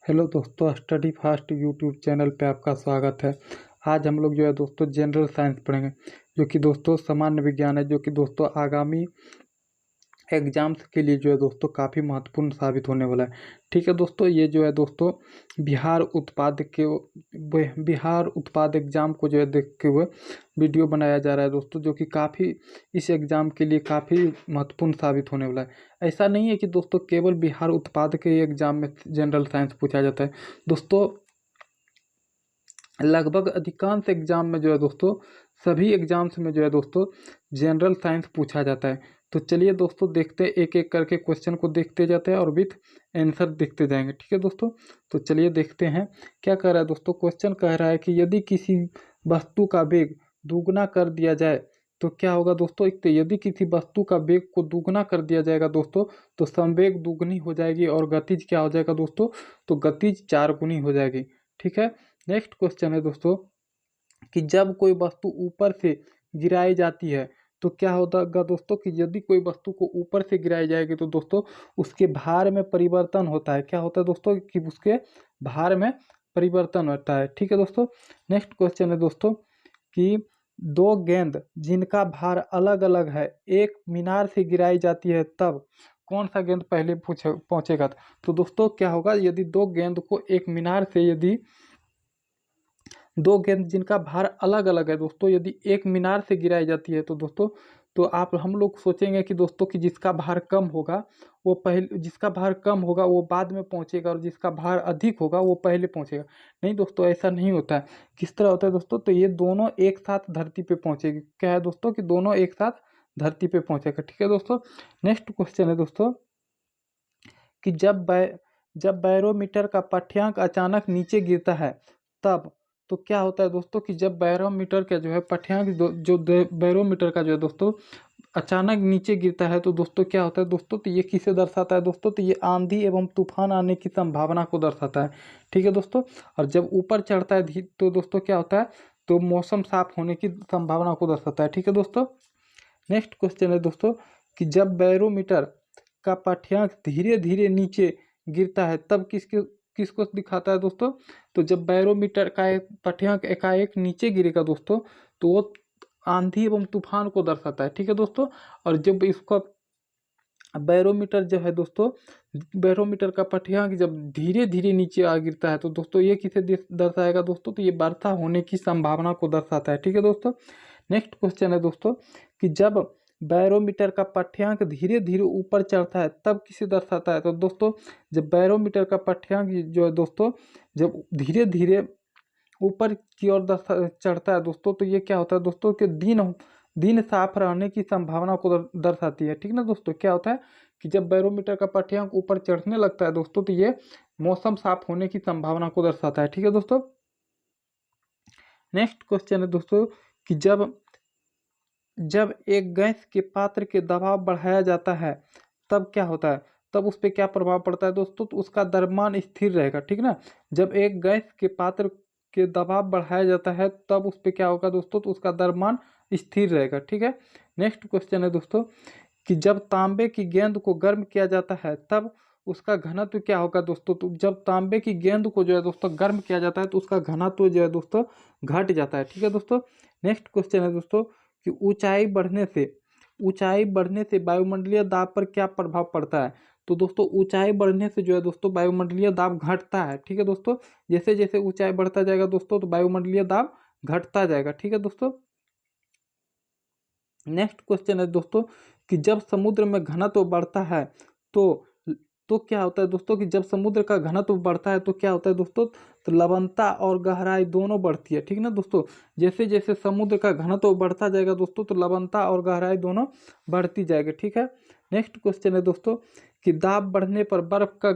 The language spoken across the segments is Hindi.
हेलो दोस्तों, स्टडी फास्ट यूट्यूब चैनल पे आपका स्वागत है। आज हम लोग जो है दोस्तों जनरल साइंस पढ़ेंगे, जो कि दोस्तों सामान्य विज्ञान है, जो कि दोस्तों आगामी एग्जाम्स के लिए जो है दोस्तों काफ़ी महत्वपूर्ण साबित होने वाला है। ठीक है दोस्तों, ये जो है दोस्तों बिहार उत्पाद एग्जाम को जो है देखते हुए वीडियो बनाया जा रहा है दोस्तों, जो कि काफ़ी इस एग्ज़ाम के लिए काफ़ी महत्वपूर्ण साबित होने वाला है। ऐसा नहीं है कि दोस्तों केवल बिहार उत्पाद के एग्ज़ाम में जनरल साइंस पूछा जाता है दोस्तों। लगभग अधिकांश एग्जाम में जो है दोस्तों, सभी एग्जाम्स में जो है दोस्तों जनरल साइंस पूछा जाता है। तो चलिए दोस्तों देखते हैं, एक एक करके क्वेश्चन को देखते जाते हैं और विथ आंसर देखते जाएंगे। ठीक है दोस्तों, तो चलिए देखते हैं क्या कह रहा है दोस्तों। क्वेश्चन कह रहा है कि यदि किसी वस्तु का वेग दुगना कर दिया जाए तो क्या होगा दोस्तों। एक तो यदि किसी वस्तु का वेग को दुगना कर दिया जाएगा दोस्तों, तो संवेग दुगनी हो जाएगी और गतिज क्या हो जाएगा दोस्तों, तो गतिज 4 गुनी हो जाएगी। ठीक है, नेक्स्ट क्वेश्चन है दोस्तों कि जब कोई वस्तु ऊपर से गिराई जाती है तो क्या होगा दोस्तों, कि यदि कोई वस्तु को ऊपर से गिराई जाएगी तो दोस्तों उसके भार में परिवर्तन होता है। क्या होता है दोस्तों, कि उसके भार में परिवर्तन होता है। ठीक है दोस्तों, नेक्स्ट क्वेश्चन है दोस्तों कि दो गेंद जिनका भार अलग अलग है एक मीनार से गिराई जाती है, तब कौन सा गेंद पहले पहुंचेगा। तो दोस्तों क्या होगा, यदि दो गेंद को एक मीनार से यदि दो गेंद जिनका भार अलग अलग है दोस्तों, यदि एक मीनार से गिराई जाती है तो दोस्तों, तो हम लोग सोचेंगे कि दोस्तों कि जिसका भार कम होगा जिसका भार कम होगा वो बाद में पहुंचेगा और जिसका भार अधिक होगा वो पहले पहुंचेगा। नहीं दोस्तों, ऐसा नहीं होता है। किस तरह होता है दोस्तों, तो ये दोनों एक साथ धरती पे पहुंचेगी। क्या है दोस्तों, कि दोनों एक साथ धरती पे पहुंचेगा। ठीक है दोस्तों, नेक्स्ट क्वेश्चन है दोस्तों कि जब बैरोमीटर का पाठ्यांक अचानक नीचे गिरता है तब, तो क्या होता है दोस्तों, कि जब बैरोमीटर का जो है पाठ्यांक बैरोमीटर का जो है दोस्तों अचानक नीचे गिरता है तो दोस्तों क्या होता है दोस्तों, तो ये किसे दर्शाता है दोस्तों, तो ये आंधी एवं तूफान आने की संभावना को दर्शाता है। ठीक है दोस्तों, और जब ऊपर चढ़ता है तो दोस्तों क्या होता है, तो मौसम साफ होने की संभावना को दर्शाता है। ठीक है दोस्तों, नेक्स्ट क्वेश्चन है दोस्तों कि जब बैरोमीटर का पाठ्यांक धीरे धीरे नीचे गिरता है तब किसको दिखाता है दोस्तों, तो जब बैरोमीटर का एक पाठ्यांक एकाएक नीचे गिरेगा दोस्तों, तो वो आंधी एवं तूफान को दर्शाता है। ठीक है दोस्तों, और जब इसका बैरोमीटर जो है दोस्तों, बैरोमीटर का पाठ्यांक जब धीरे धीरे नीचे आ गिरता है तो दोस्तों ये किसे दर्शाएगा दोस्तों, तो ये वर्षा होने की संभावना को दर्शाता है। ठीक है दोस्तों, नेक्स्ट क्वेश्चन है दोस्तों कि जब बैरोमीटर का पाठ्यांक धीरे धीरे ऊपर चढ़ता है तब किसे दर्शाता है, तो दोस्तों जब बैरोमीटर का पाठ्यांक जो है दोस्तों जब धीरे धीरे ऊपर की ओर चढ़ता है दोस्तों, तो ये क्या होता है दोस्तों, कि दिन साफ रहने की संभावना को दर्शाती है। ठीक ना दोस्तों, क्या होता है कि जब बैरोमीटर का पाठ्यांक ऊपर चढ़ने लगता है दोस्तों, तो ये मौसम साफ होने की संभावना को दर्शाता है। ठीक है दोस्तों, नेक्स्ट क्वेश्चन है दोस्तों कि जब एक गैस के पात्र के दबाव बढ़ाया जाता है तब क्या होता है, तब उस पर क्या प्रभाव पड़ता है दोस्तों, तो उसका द्रव्यमान स्थिर रहेगा। ठीक ना, जब एक गैस के पात्र के दबाव बढ़ाया जाता है तब उस पर क्या होगा दोस्तों, तो उसका द्रव्यमान स्थिर रहेगा। ठीक है, नेक्स्ट क्वेश्चन है दोस्तों कि जब तांबे की गेंद को गर्म किया जाता है तब उसका घनत्व क्या होगा दोस्तों, तो जब तांबे की गेंद को जो है दोस्तों गर्म किया जाता है तो उसका घनत्व जो है दोस्तों घट जाता है। ठीक है दोस्तों, नेक्स्ट क्वेश्चन है दोस्तों कि ऊंचाई बढ़ने से वायुमंडलीय दाब पर क्या प्रभाव पड़ता है, तो दोस्तों ऊंचाई बढ़ने से जो है दोस्तों वायुमंडलीय दाब घटता है। ठीक है दोस्तों, जैसे जैसे ऊंचाई बढ़ता जाएगा दोस्तों तो वायुमंडलीय दाब घटता जाएगा। ठीक है दोस्तों, नेक्स्ट क्वेश्चन है दोस्तों कि जब समुद्र में घनत्व बढ़ता है तो क्या होता है दोस्तों, कि जब समुद्र का घनत्व बढ़ता है तो क्या होता है दोस्तों, तो लवणता और गहराई दोनों बढ़ती है। ठीक ना दोस्तों, जैसे जैसे समुद्र का घनत्व बढ़ता जाएगा दोस्तों तो लवणता और गहराई दोनों बढ़ती जाएगी। ठीक है, नेक्स्ट क्वेश्चन है दोस्तों कि दाब बढ़ने पर बर्फ के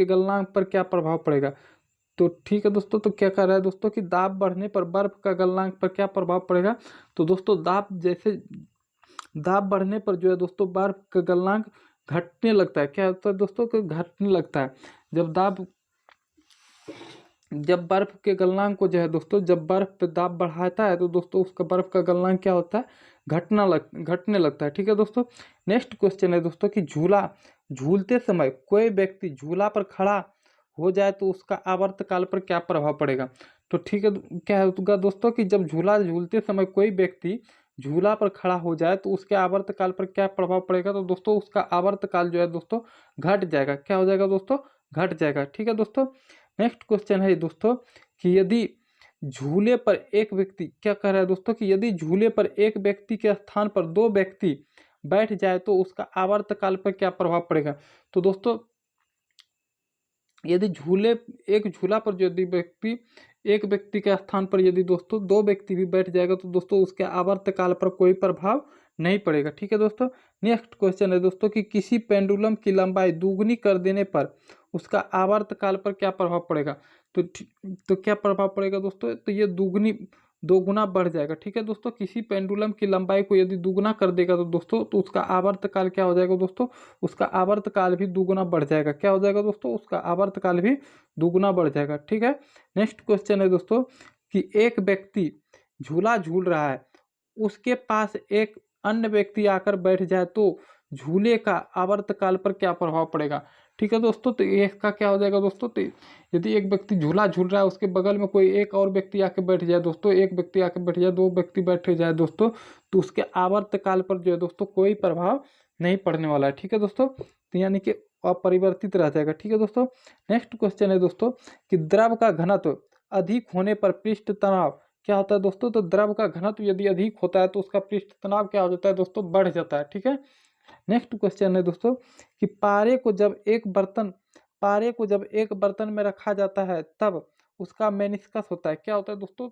गलनांक पर क्या प्रभाव पड़ेगा, तो ठीक है दोस्तों, तो क्या कह रहा है दोस्तों कि दाब बढ़ने पर बर्फ का गलनांक पर क्या प्रभाव पड़ेगा, तो दोस्तों दाब बढ़ने पर जो है दोस्तों बर्फ का गलनांक घटने लगता है। क्या होता है दोस्तों, कि घटने लगता है। जब बर्फ के गलनांक को जो है दोस्तों, जब बर्फ पे दाब बढ़ाता है तो दोस्तों उसका बर्फ का गलनांक क्या होता है, घटने लगता है। ठीक है दोस्तों, नेक्स्ट क्वेश्चन है दोस्तों कि झूलते समय कोई व्यक्ति झूला पर खड़ा हो जाए तो उसका आवर्तकाल पर क्या प्रभाव पड़ेगा। तो ठीक है, क्या होगा दोस्तों कि जब झूला झूलते समय कोई व्यक्ति झूला पर खड़ा हो जाए तो उसके आवर्तकाल पर क्या प्रभाव पड़ेगा। तो दोस्तों उसका आवर्तकाल जो है दोस्तों घट जाएगा। क्या हो जाएगा दोस्तों, घट जाएगा। ठीक है दोस्तों, नेक्स्ट क्वेश्चन है दोस्तों कि यदि झूले पर एक व्यक्ति, क्या कह रहा है दोस्तों कि यदि झूले पर एक व्यक्ति के स्थान पर दो व्यक्ति बैठ जाए तो उसका आवर्तकाल पर क्या प्रभाव पड़ेगा। तो दोस्तों यदि एक झूला पर यदि व्यक्ति एक व्यक्ति के स्थान पर यदि दोस्तों दो व्यक्ति भी बैठ जाएगा तो दोस्तों उसके आवर्तकाल पर कोई प्रभाव नहीं पड़ेगा। ठीक है दोस्तों, नेक्स्ट क्वेश्चन है दोस्तों कि किसी पेंडुलम की लंबाई दुगनी कर देने पर उसका आवर्तकाल पर क्या प्रभाव पड़ेगा। तो तो क्या प्रभाव पड़ेगा दोस्तों, तो ये दोगुना बढ़ जाएगा। ठीक है दोस्तों, किसी पेंडुलम की लंबाई को यदि दुगुना कर देगा तो दोस्तों तो उसका आवर्तकाल क्या हो जाएगा दोस्तों, उसका आवर्तकाल भी दुगुना बढ़ जाएगा। क्या हो जाएगा दोस्तों, उसका आवर्तकाल भी दुगुना बढ़ जाएगा। ठीक है, नेक्स्ट क्वेश्चन है दोस्तों कि एक व्यक्ति झूला झूल रहा है, उसके पास एक अन्य व्यक्ति आकर बैठ जाए तो झूले का आवर्तकाल पर क्या प्रभाव पड़ेगा। ठीक है दोस्तों, तो ये इसका क्या हो जाएगा दोस्तों, तो यदि एक व्यक्ति झूला झूल रहा है उसके बगल में कोई एक और व्यक्ति आके बैठ जाए दोस्तों, एक व्यक्ति आके बैठ जाए, दो व्यक्ति बैठ जाए दोस्तों, तो उसके आवर्तकाल पर जो है दोस्तों कोई प्रभाव नहीं पड़ने वाला है। ठीक है दोस्तों, तो यानी कि अपरिवर्तित रह जाएगा। ठीक है दोस्तों, नेक्स्ट क्वेश्चन है दोस्तों कि द्रव का घनत्व अधिक होने पर पृष्ठ तनाव क्या होता है दोस्तों। तो द्रव का घनत्व यदि अधिक होता है तो उसका पृष्ठ तनाव क्या हो जाता है दोस्तों, बढ़ जाता है। ठीक है, नेक्स्ट क्वेश्चन है दोस्तों कि पारे को जब एक बर्तन में रखा जाता है तब उसका मेनिस्कस होता है। क्या होता है दोस्तों,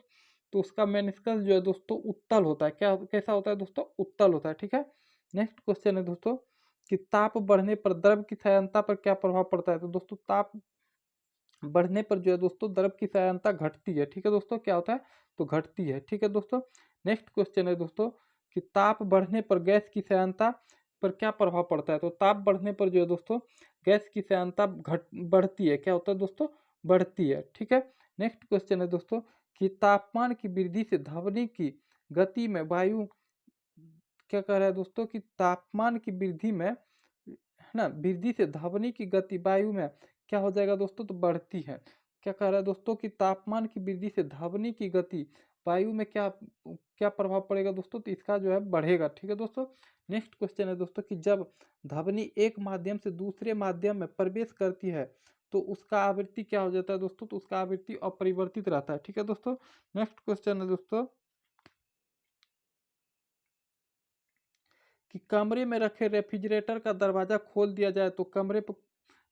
तो उसका मेनिस्कस जो है दोस्तों उत्तल होता है। क्या कैसा होता है दोस्तों, उत्तल होता है। ठीक है, नेक्स्ट क्वेश्चन है दोस्तों कि ताप बढ़ने पर द्रव की सयांता पर क्या प्रभाव पड़ता है। तो दोस्तों ताप बढ़ने पर जो है दोस्तों द्रव की सयांता घटती है। ठीक है दोस्तों, क्या होता है, तो घटती है। ठीक है दोस्तों, नेक्स्ट क्वेश्चन है दोस्तों कि ताप बढ़ने पर गैस की सयांता पर क्या प्रभाव पड़ता है। तो ताप बढ़ने पर जो है दोस्तों गैस की सयांता बढ़ती है। क्या होता है दोस्तों, बढ़ती है। ठीक है, नेक्स्ट क्वेश्चन है दोस्तों कि तापमान की वृद्धि से ध्वनि की गति में वायु, क्या कह रहा है दोस्तों कि तापमान की वृद्धि में, है ना, वृद्धि से ध्वनि की गति वायु में क्या हो जाएगा दोस्तों, तो बढ़ती है। क्या कह रहा है दोस्तों कि तापमान की वृद्धि से ध्वनि की गति वायु में क्या क्या प्रभाव पड़ेगा दोस्तों, तो इसका जो है बढ़ेगा। ठीक है दोस्तों, नेक्स्ट क्वेश्चन है दोस्तों कि जब ध्वनि एक माध्यम से दूसरे माध्यम में प्रवेश करती है तो उसका आवृत्ति क्या हो जाता है दोस्तों, तो उसका आवृत्ति अपरिवर्तित रहता है। ठीक है दोस्तों, नेक्स्ट क्वेश्चन है दोस्तों कि कमरे में रखे रेफ्रिजरेटर का दरवाजा खोल दिया जाए तो कमरे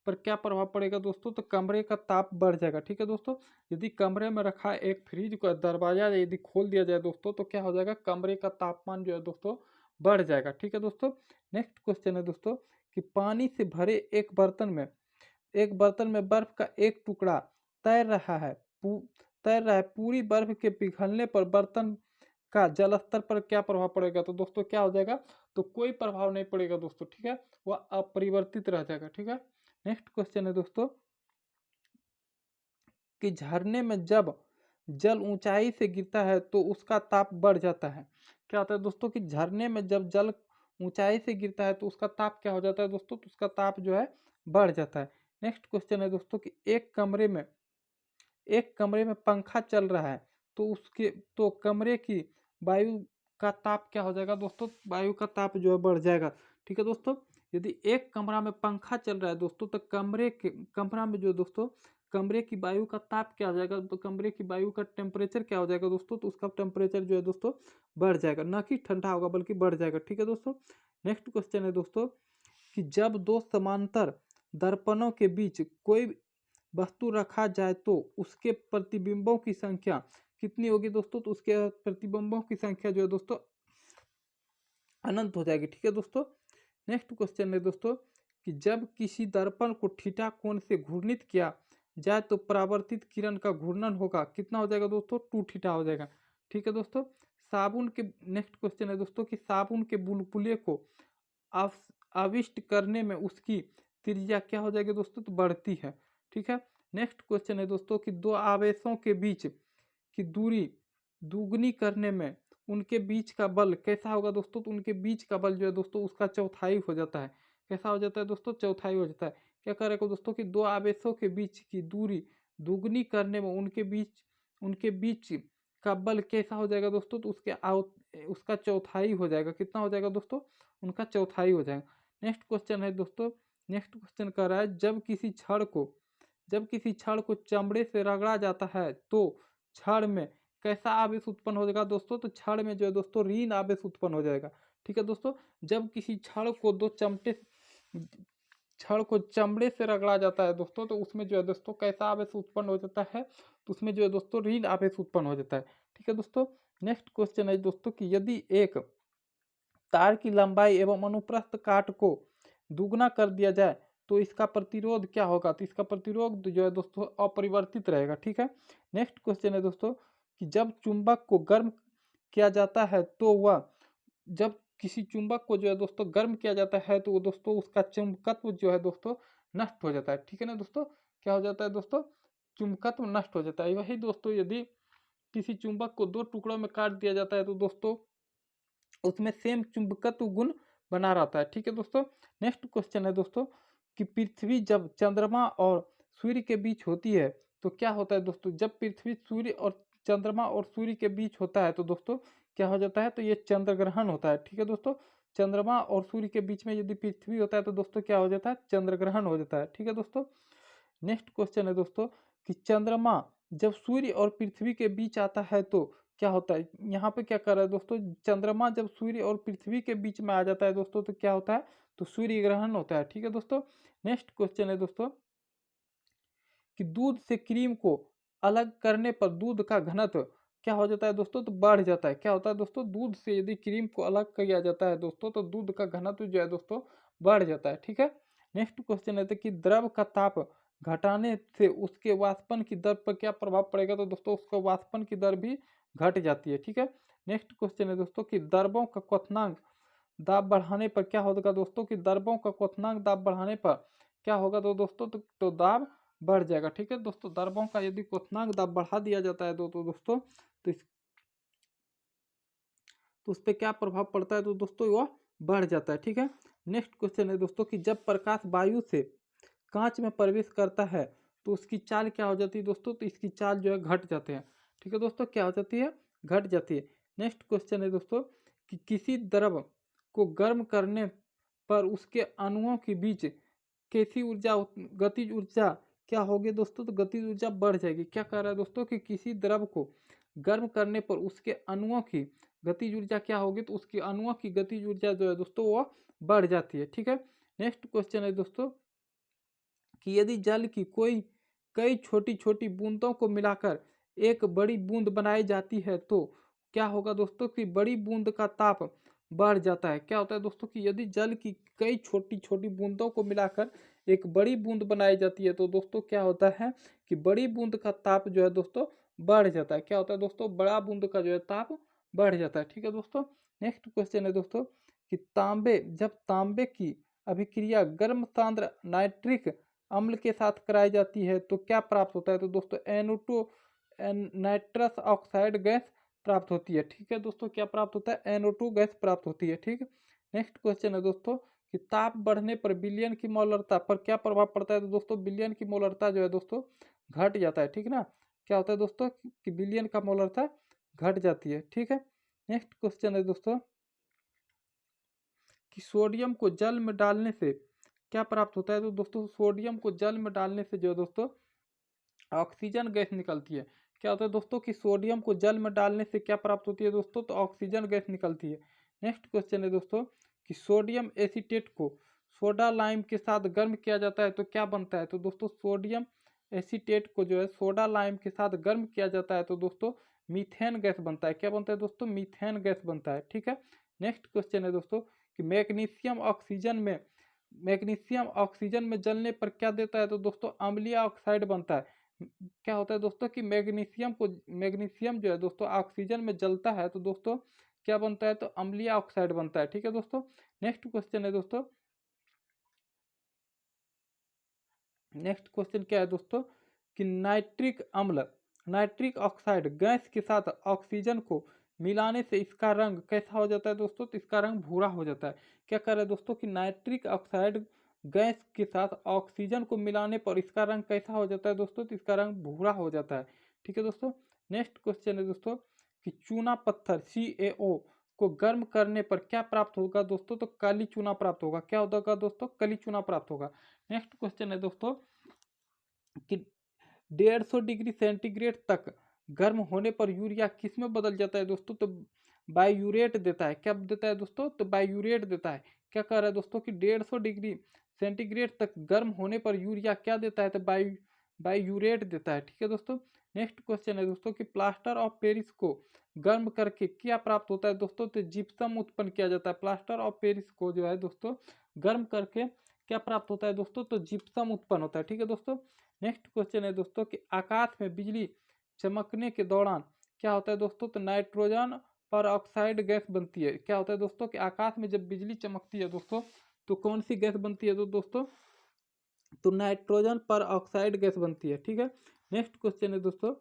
पर क्या प्रभाव पड़ेगा दोस्तों, तो कमरे का ताप बढ़ जाएगा। ठीक है दोस्तों, यदि कमरे में रखा एक फ्रिज का दरवाजा यदि खोल दिया जाए दोस्तों तो क्या हो जाएगा, कमरे का तापमान जो है दोस्तों बढ़ जाएगा। ठीक है दोस्तों, नेक्स्ट क्वेश्चन है दोस्तों कि पानी से भरे एक बर्तन में बर्फ का एक टुकड़ा तैर रहा है पूरी बर्फ के पिघलने पर बर्तन का जल स्तर पर क्या प्रभाव पड़ेगा। तो दोस्तों क्या हो जाएगा, तो कोई प्रभाव नहीं पड़ेगा दोस्तों। ठीक है, वह अपरिवर्तित रह जाएगा। ठीक है, नेक्स्ट क्वेश्चन है दोस्तों कि झरने में जब जल ऊंचाई से गिरता है तो उसका ताप बढ़ जाता है। क्या होता है दोस्तों कि झरने में जब जल ऊंचाई से गिरता है तो उसका ताप क्या हो जाता है दोस्तों, तो उसका ताप जो है बढ़ जाता है। नेक्स्ट क्वेश्चन है दोस्तों कि एक कमरे में पंखा चल रहा है तो कमरे की वायु का ताप क्या हो जाएगा दोस्तों, वायु का ताप जो है बढ़ जाएगा। ठीक है दोस्तों, यदि एक कमरा में पंखा चल रहा है दोस्तों तो कमरा में जो दोस्तों कमरे की वायु का ताप क्या हो जाएगा, तो कमरे की वायु का टेम्परेचर क्या हो जाएगा दोस्तों, तो उसका टेम्परेचर जो है दोस्तों बढ़ जाएगा, ना कि ठंडा होगा बल्कि बढ़ जाएगा। ठीक है दोस्तों, नेक्स्ट क्वेश्चन है दोस्तों कि जब दो समांतर दर्पणों के बीच कोई वस्तु रखा जाए तो उसके प्रतिबिंबों की संख्या कितनी होगी दोस्तों, तो उसके प्रतिबिंबों की संख्या जो है दोस्तों अनंत हो जाएगी। ठीक है दोस्तों, नेक्स्ट क्वेश्चन है दोस्तों कि जब किसी दर्पण को थीटा कोण से घूर्णित किया जाए तो परावर्तित किरण का घूर्णन होगा कितना हो जाएगा दोस्तों, 2 थीटा हो जाएगा। ठीक है दोस्तों, नेक्स्ट क्वेश्चन है दोस्तों कि साबुन के बुलबुले को आविष्ट करने में उसकी त्रिज्या क्या हो जाएगी दोस्तों, तो बढ़ती है। ठीक है, नेक्स्ट क्वेश्चन है दोस्तों कि दो आवेशों के बीच की दूरी दुगनी करने में उनके बीच का बल कैसा होगा दोस्तों, तो उनके बीच का बल जो है दोस्तों उसका चौथाई हो जाता है। कैसा हो जाता है दोस्तों, चौथाई हो जाता है। क्या करेगा दोस्तों कि दो आवेशों के बीच की दूरी दुगनी करने में उनके बीच का बल कैसा हो जाएगा दोस्तों, तो उसका चौथाई हो जाएगा। कितना हो जाएगा दोस्तों, उनका चौथाई हो जाएगा। नेक्स्ट क्वेश्चन है दोस्तों, नेक्स्ट क्वेश्चन कर रहा है, जब किसी छड़ को चमड़े से रगड़ा जाता है तो छड़ में कैसा आवेश उत्पन्न हो जाएगा दोस्तों, तो छड़ में जो है दोस्तों ऋण आवेश उत्पन्न हो जाएगा। ठीक है दोस्तों, जब किसी छड़ को चमड़े से रगड़ा जाता है दोस्तों, तो उसमें जो है दोस्तों कैसा आवेश उत्पन्न हो जाता है, तो उसमें जो है दोस्तों ऋण आवेश उत्पन्न हो जाता है। ठीक है दोस्तों, नेक्स्ट क्वेश्चन है दोस्तों कि यदि एक तार की लंबाई एवं अनुप्रस्थ काट को दुगना कर दिया जाए तो इसका प्रतिरोध क्या होगा, तो इसका प्रतिरोध जो है दोस्तों अपरिवर्तित रहेगा। ठीक है, नेक्स्ट क्वेश्चन है दोस्तों कि जब किसी चुंबक को जो है दोस्तों गर्म किया जाता है तो वो दोस्तों उसका चुंबकत्व जो है दोस्तों नष्ट हो जाता है। ठीक है ना दोस्तों, क्या हो जाता है दोस्तों, चुंबकत्व नष्ट हो जाता है। वही दोस्तों यदि किसी चुंबक को दो टुकड़ों में काट दिया जाता है तो दोस्तों उसमें सेम चुंबकत्व गुण बना रहता है। ठीक है दोस्तों, नेक्स्ट क्वेश्चन है दोस्तों कि पृथ्वी जब चंद्रमा और सूर्य के बीच होती है तो क्या होता है दोस्तों, जब पृथ्वी सूर्य और चंद्रमा और सूर्य के बीच होता है तो दोस्तों क्या हो जाता है, तो ये चंद्र ग्रहण होता है। ठीक है दोस्तों, चंद्रमा और सूर्य के बीच में यदि पृथ्वी होता है तो दोस्तों क्या हो जाता है, चंद्र ग्रहण हो जाता है। ठीक है दोस्तों, नेक्स्ट क्वेश्चन है दोस्तों कि चंद्रमा जब सूर्य और पृथ्वी के बीच आता है तो क्या होता है, यहाँ पे क्या कर रहा है दोस्तों, चंद्रमा जब सूर्य और पृथ्वी के बीच में आ जाता है दोस्तों तो क्या होता है, तो सूर्य ग्रहण होता है। ठीक है दोस्तों, नेक्स्ट क्वेश्चन है दोस्तों कि दूध से क्रीम को अलग करने पर दूध का घनत्व क्या हो जाता है दोस्तों, तो बढ़ जाता है। क्या होता है दोस्तों, दूध से यदि क्रीम को अलग किया जाता है दोस्तों तो दूध का घनत्व जो है दोस्तों बढ़ जाता है। ठीक है, नेक्स्ट क्वेश्चन है कि द्रव का ताप घटाने से उसके वाष्पन की दर पर क्या प्रभाव पड़ेगा, तो दोस्तों उसका वाष्पन की दर भी घट जाती है। ठीक है, नेक्स्ट क्वेश्चन है दोस्तों कि दर्बों का क्वथनांक दाब बढ़ाने पर क्या होगा दोस्तों, कि दर्बों का क्वथनांक दाब बढ़ाने पर क्या होगा तो दोस्तों तो दाब बढ़ जाएगा। ठीक है दोस्तों, दर्बों का यदि क्वथनांक दाब बढ़ा दिया जाता है तो दोस्तों तो उस पर क्या प्रभाव पड़ता है, तो दोस्तों वह बढ़ जाता है। ठीक है, नेक्स्ट क्वेश्चन है दोस्तों कि जब प्रकाश वायु से कांच में प्रवेश करता है तो उसकी चाल क्या हो जाती है दोस्तों, तो इसकी चाल जो है घट जाते हैं। ठीक है दोस्तों, क्या हो जाती है, घट जाती है। नेक्स्ट क्वेश्चन है दोस्तों कि किसी द्रव को गर्म करने पर उसके अणुओं के बीच कैसी ऊर्जा गतिज ऊर्जा क्या होगी दोस्तों, तो गतिज ऊर्जा बढ़ जाएगी। क्या कह रहा है दोस्तों कि किसी द्रव को गर्म करने पर उसके अणुओं की गतिज ऊर्जा क्या होगी, तो उसकी अणुओं की गतिज ऊर्जा जो है दोस्तों वो बढ़ जाती है। ठीक है, नेक्स्ट क्वेश्चन है दोस्तों कि यदि जल की कई छोटी छोटी बूंदों को मिलाकर एक बड़ी बूंद बनाई जाती है तो क्या होगा दोस्तों, कि बड़ी बूंद का ताप बढ़ जाता है। क्या होता है दोस्तों कि यदि जल की कई छोटी छोटी बूंदों को मिलाकर एक बड़ी बूंद बनाई जाती है तो दोस्तों क्या होता है कि बड़ी बूंद का ताप जो है दोस्तों बढ़ जाता है। क्या होता है दोस्तों, बड़ा बूंद का जो है ताप बढ़ जाता है। ठीक है दोस्तों, नेक्स्ट क्वेश्चन है दोस्तों कि तांबे की अभिक्रिया गर्म सांद्र नाइट्रिक अम्ल के साथ कराई जाती है तो क्या प्राप्त होता है, तो दोस्तों नाइट्रस ऑक्साइड गैस प्राप्त होती है। ठीक है दोस्तों, क्या प्राप्त होता है, NO2 गैस प्राप्त होती है। ठीक, नेक्स्ट क्वेश्चन है दोस्तों कि ताप बढ़ने पर विलयन की मोलरता पर क्या प्रभाव पड़ता है, तो दोस्तों विलयन की मोलरता जो है दोस्तों घट जाता है। ठीक ना, क्या होता है दोस्तों कि विलयन का मोलरता घट जाती है। ठीक है, नेक्स्ट क्वेश्चन है दोस्तों कि सोडियम को जल में डालने से क्या प्राप्त होता है, तो दोस्तों सोडियम को जल में डालने से जो है दोस्तों ऑक्सीजन गैस निकलती है। क्या होता है दोस्तों कि सोडियम को जल में डालने से क्या प्राप्त होती है दोस्तों, तो ऑक्सीजन गैस निकलती है। नेक्स्ट क्वेश्चन है दोस्तों कि सोडियम एसीटेट को सोडा लाइम के साथ गर्म किया जाता है तो क्या बनता है, तो दोस्तों सोडियम एसीटेट को जो है सोडा लाइम के साथ गर्म किया जाता है तो दोस्तों मीथेन गैस बनता है। क्या बनता है दोस्तों, मीथेन गैस बनता है। ठीक है, नेक्स्ट क्वेश्चन है दोस्तों कि मैग्नीशियम ऑक्सीजन में जलने पर क्या देता है, तो दोस्तों अम्लीय ऑक्साइड बनता है। क्या होता है दोस्तों कि मैग्नीशियम जो है दोस्तों ऑक्सीजन में जलता है तो दोस्तों क्या बनता है, तो अम्लीय ऑक्साइड बनता है। ठीक है दोस्तों, नेक्स्ट क्वेश्चन है दोस्तों, नेक्स्ट क्वेश्चन क्या है दोस्तों कि नाइट्रिक ऑक्साइड गैस के साथ ऑक्सीजन को मिलाने से इसका रंग कैसा हो जाता है दोस्तों, तो इसका रंग भूरा हो जाता है। क्या कर रहा है दोस्तों कि नाइट्रिक ऑक्साइड गैस के साथ ऑक्सीजन को मिलाने पर इसका रंग कैसा हो जाता है दोस्तों, तो इसका रंग भूरा हो जाता है। ठीक है दोस्तों। नेक्स्ट क्वेश्चन है दोस्तों कि चूना पत्थर CaO को गर्म करने पर क्या प्राप्त होगा दोस्तों, तो काली चूना प्राप्त होगा। क्या होगा दोस्तों, काली चूना प्राप्त होगा। नेक्स्ट क्वेश्चन है दोस्तों कि 150 डिग्री सेंटीग्रेड तक गर्म होने पर यूरिया किस में बदल जाता है दोस्तों, तो बायूरेट देता है। क्या देता है दोस्तों, तो बायूरेट देता है। क्या कह रहा है दोस्तों कि 150 डिग्री सेंटीग्रेड तक गर्म होने पर यूरिया क्या देता है, तो बायूरेट देता है। ठीक है दोस्तों। नेक्स्ट क्वेश्चन है दोस्तों कि प्लास्टर ऑफ पेरिस को गर्म करके क्या प्राप्त होता है दोस्तों, तो जिप्सम उत्पन्न किया जाता है। प्लास्टर ऑफ पेरिस को जो है दोस्तों गर्म करके क्या प्राप्त होता है दोस्तों, तो जिप्सम उत्पन्न होता है। ठीक है दोस्तों। नेक्स्ट क्वेश्चन है दोस्तों कि आकाश में बिजली चमकने के दौरान क्या होता है दोस्तों, तो नाइट्रोजन पर ऑक्साइड गैस बनती है। क्या होता है दोस्तों कि आकाश में जब बिजली चमकती है दोस्तों तो कौन सी गैस बनती है, तो दोस्तों तो नाइट्रोजन पर ऑक्साइड गैस बनती है। ठीक है। नेक्स्ट क्वेश्चन है दोस्तों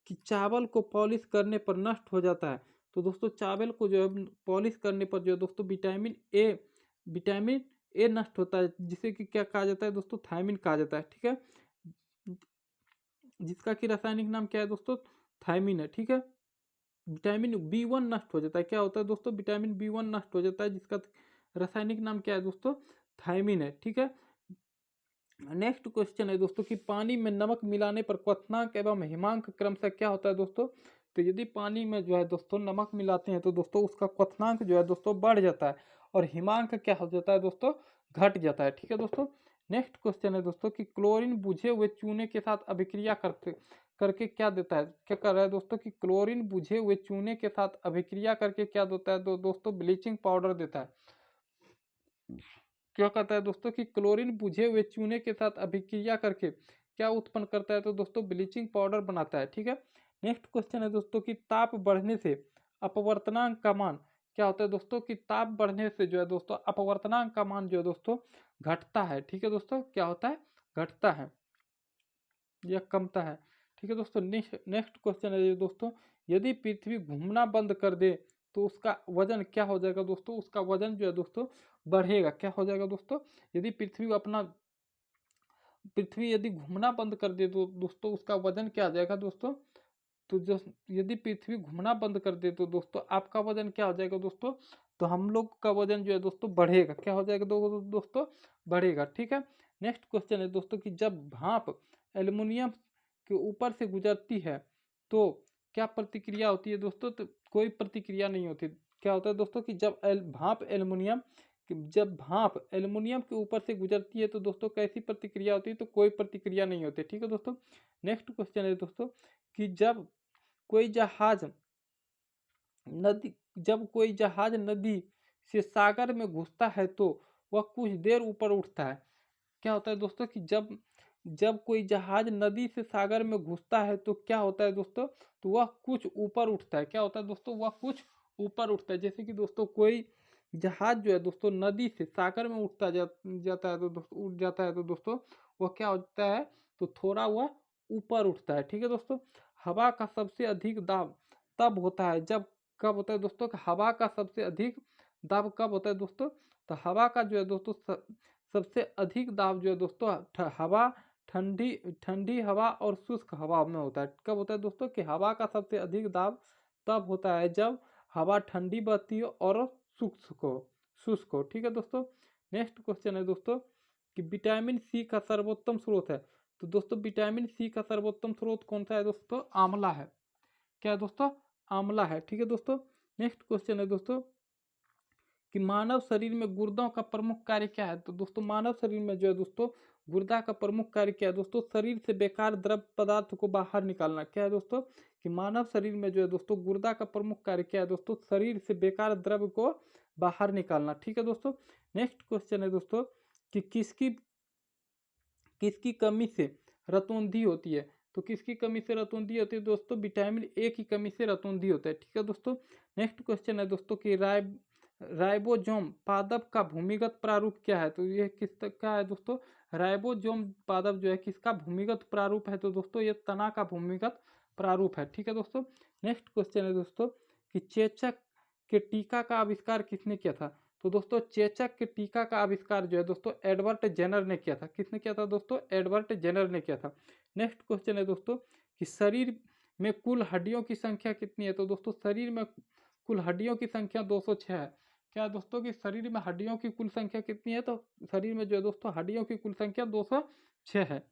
कि चावल को पॉलिश करने पर नष्ट हो जाता है। तो दोस्तों चावल को जो है पॉलिश करने पर जो है दोस्तों विटामिन ए नष्ट होता है, जिसे कि क्या कहा जाता है दोस्तों, थायमिन कहा जाता है। ठीक है। जिसका कि रासायनिक नाम क्या है दोस्तों, थायमिन है। ठीक है। विटामिन B1 नष्ट हो जाता है। क्या होता है दोस्तों, विटामिन B1 नष्ट हो जाता है, जिसका रासायनिक नाम क्या है दोस्तों, थायमिन है। ठीक है। नेक्स्ट क्वेश्चन है दोस्तों कि पानी में नमक मिलाने पर क्वथनांक एवं हिमांक क्रमशः क्या होता है दोस्तों, तो यदि पानी में जो है दोस्तों नमक मिलाते हैं तो दोस्तों उसका क्वथनांक जो है दोस्तों बढ़ जाता है और हिमांक क्या हो जाता है दोस्तों, घट जाता है। ठीक है दोस्तों। नेक्स्ट क्वेश्चन है दोस्तों कि क्लोरीन बुझे हुए चूने के साथ अभिक्रिया करके क्या देता है। क्या कर रहा है दोस्तों कि क्लोरीन बुझे हुए चूने के साथ अभिक्रिया करके क्या देता है, दोस्तों ब्लीचिंग पाउडर देता है। क्या कहता है दोस्तों कि क्लोरीन बुझे हुए चूने के साथ अभिक्रिया करके क्या उत्पन्न करता है, तो दोस्तों ब्लीचिंग पाउडर बनाता है। ठीक है। नेक्स्ट क्वेश्चन है दोस्तों कि ताप बढ़ने से अपवर्तनांक का मान क्या होता है दोस्तों, कि ताप बढ़ने से जो है दोस्तों अपवर्तनांक का मान जो है दोस्तों घटता है। ठीक है दोस्तों, क्या होता है, घटता है या कमता है। ठीक है दोस्तों। नेक्स्ट क्वेश्चन है ये दोस्तों, यदि पृथ्वी घूमना बंद कर दे तो उसका वजन क्या हो जाएगा दोस्तों, उसका वजन जो है दोस्तों बढ़ेगा। क्या हो जाएगा दोस्तों, यदि पृथ्वी यदि घूमना बंद कर दे तो दोस्तों उसका वजन क्या आ जाएगा दोस्तों, तो जो यदि पृथ्वी घूमना बंद कर दे तो दोस्तों आपका वजन क्या हो जाएगा दोस्तों, तो हम लोग का वजन जो है दोस्तों बढ़ेगा। क्या हो जाएगा दोस्तों, बढ़ेगा। ठीक है। नेक्स्ट क्वेश्चन है दोस्तों कि जब भाप एल्युमिनियम के ऊपर से गुजरती है तो क्या प्रतिक्रिया होती है दोस्तों, तो कोई प्रतिक्रिया नहीं होती। क्या होता है दोस्तों कि जब भाप एल्युमिनियम के ऊपर से गुजरती है तो दोस्तों कैसी प्रतिक्रिया होती है, तो कोई प्रतिक्रिया नहीं होती। ठीक है दोस्तों। नेक्स्ट क्वेश्चन है दोस्तों कि कोई जहाज कोई जहाज नदी से सागर में घुसता है तो वह कुछ देर ऊपर उठता है। क्या होता है दोस्तों कि जब जब कोई जहाज नदी से सागर में घुसता है तो क्या होता है दोस्तों, तो वह कुछ ऊपर उठता है। क्या होता है दोस्तों, वह कुछ ऊपर उठता है। जैसे कि दोस्तों कोई जहाज जो है दोस्तों नदी से सागर में जाता है तो दोस्तों उठ जाता है तो दोस्तों वह क्या होता है, तो थोड़ा वह ऊपर उठता है। ठीक है दोस्तों। हवा का सबसे अधिक दाब तब होता है जब कब होता है दोस्तों कि हवा का सबसे अधिक दाब कब होता है दोस्तों, तो हवा का जो है दोस्तों सबसे अधिक दाब जो है दोस्तों हवा ठंडी ठंडी हवा और शुष्क हवा में होता है। कब होता है दोस्तों कि हवा का सबसे अधिक दाब तब होता है जब हवा ठंडी बहती हो और शुष्क हो। ठीक है दोस्तों। नेक्स्ट क्वेश्चन है दोस्तों कि विटामिन सी का सर्वोत्तम स्रोत है। तो दोस्तों विटामिन सी का सर्वोत्तम स्रोत कौन सा है दोस्तों, आंवला है। क्या है दोस्तों, आंवला है। ठीक है दोस्तों। नेक्स्ट क्वेश्चन है दोस्तों कि मानव शरीर में गुर्दों का प्रमुख कार्य क्या है। तो दोस्तों मानव शरीर में जो है दोस्तों गुर्दा का प्रमुख कार्य क्या है दोस्तों, शरीर से बेकार द्रव पदार्थ को बाहर निकालना। क्या है दोस्तों कि मानव शरीर में जो है दोस्तों गुर्दा का प्रमुख कार्य क्या है दोस्तों, शरीर से बेकार द्रव को बाहर निकालना। ठीक है दोस्तों। नेक्स्ट क्वेश्चन है दोस्तों कि किसकी किसकी कमी से रतौंधी होती है। तो किसकी कमी से रतौंधी होती है दोस्तों, विटामिन ए की कमी से रतौंधी होता है। ठीक है दोस्तों। नेक्स्ट क्वेश्चन है दोस्तों कि राइबोसोम पादप का भूमिगत प्रारूप क्या है। तो ये किसका है दोस्तों, राइबोसोम पादप जो है किसका भूमिगत प्रारूप है, तो दोस्तों ये तना का भूमिगत प्रारूप है। ठीक है दोस्तों। नेक्स्ट क्वेश्चन है दोस्तों कि चेचक के टीका का आविष्कार किसने किया था? तो दोस्तों चेचक के टीका का आविष्कार जो है दोस्तों एडवर्ड जेनर ने किया था। किसने किया था दोस्तों? एडवर्ड जेनर ने किया था। नेक्स्ट क्वेश्चन है दोस्तों कि शरीर में कुल हड्डियों की संख्या कितनी है? तो दोस्तों शरीर में कुल हड्डियों की संख्या 206 है। क्या दोस्तों कि शरीर में हड्डियों की कुल संख्या कितनी है? तो शरीर में जो है दोस्तों हड्डियों की कुल संख्या 206 है।